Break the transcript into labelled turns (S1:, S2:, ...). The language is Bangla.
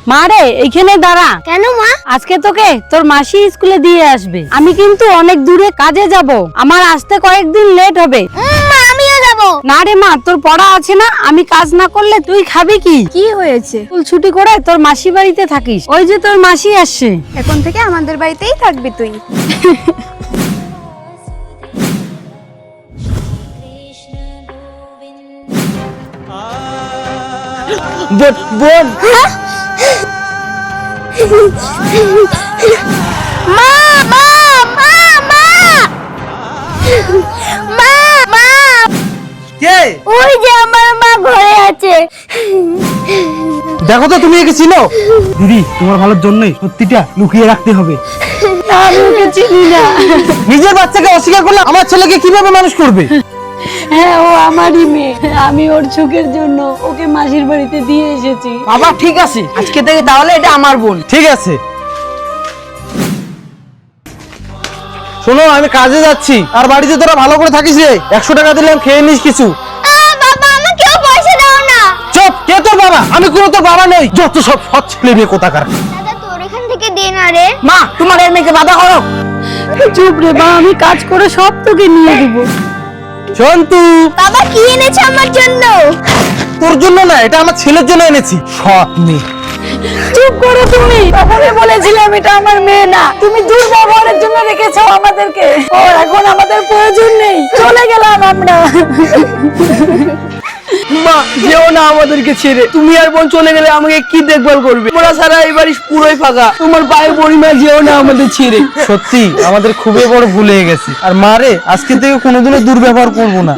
S1: মা রে, এইখানে দাঁড়া।
S2: কেন মা?
S1: আজকে তোকে তোর মাসি স্কুলে দিয়ে আসবে। আমি কিন্তু অনেক দূরে কাজে যাব, আমার আসতে কয়েকদিন লেট হবে।
S2: মা আমিও যাব।
S1: না রে মা, তোর পড়া আছে না, আমি কাজ না করলে তুই খাবি কি?
S3: কি হয়েছে?
S1: স্কুল ছুটি করে তোর মাসি বাড়িতে থাকিস, ওই যে তোর মাসি আসছে।
S3: এখন থেকে আমাদের বাড়িতেই থাকবি তুই।
S1: বোন,
S2: মা মা মা মা মা মা
S4: কে?
S2: ওই যে আমার মা ঘরে আছে।
S4: দেখো তো তুমি একে চিনো? দিদি, তোমার ভালোর জন্যই সত্যিটা লুকিয়ে রাখতে হবে।
S1: আমি ওকে চিনি না।
S4: নিজের বাচ্চাকে অস্বীকার করলে আমার ছেলেকে কিভাবে মানুষ করবে?
S1: হ্যাঁ, ও আমারই মেয়ে। আমি ওর সুখের জন্য ওকে মাসির বাড়িতে দিয়ে এসেছি।
S5: বাবা ঠিক আছে, আজকে থেকে তাহলে এটা আমার বোন।
S4: ঠিক আছে, শোনো আমি কাজে যাচ্ছি, আর বাড়িতে তোরা ভালো করে থাকিস রে। 100 টাকা দিলাম, খেয়ে নিস কিছু।
S2: বাবা আমাকেও পয়সা দাও না।
S4: চুপ, কে তোর বাবা? আমি কোনো তোর বাবা নই। যত সব সৎ ছেলে মেয়ে কোথাকার।
S2: দাদা তোর এখান থেকে দে না রে।
S5: মা তোমার এই মেয়েকে বাধা করো।
S1: চুপ রে মা, আমি কাজ করে সব তোকে নিয়ে দেবো।
S4: সন্তু,
S2: বাবা কি এনেছে আমার জন্য?
S4: তোর জন্য না, এটা আমার ছেলের জন্য এনেছি। সৎ মেয়ে।
S1: চুপ করো তুমি। তখনই বলেছিলাম এটা আমার মেয়ে না, তুমি দুর্ব্যবহারের জন্য রেখেছো আমাদেরকে। ও এখন আমাদের প্রয়োজন নেই, চলে গেলাম আমরা।
S5: মা যেও না আমাদেরকে ছেড়ে। তুমি আর বোন চলে গেলে আমাকে কি দেখভাল করবে? তোমরা সারা এই বাড়ি পুরোই ফাঁকা। তোমার পায়ে পরিমা, যেও না আমাদের ছেড়ে।
S4: সত্যি আমাদের খুবই বড় ভুল হয়ে গেছে। আর মারে, আজকে থেকে কোনোদিনও দুর্ব্যবহার করবো না।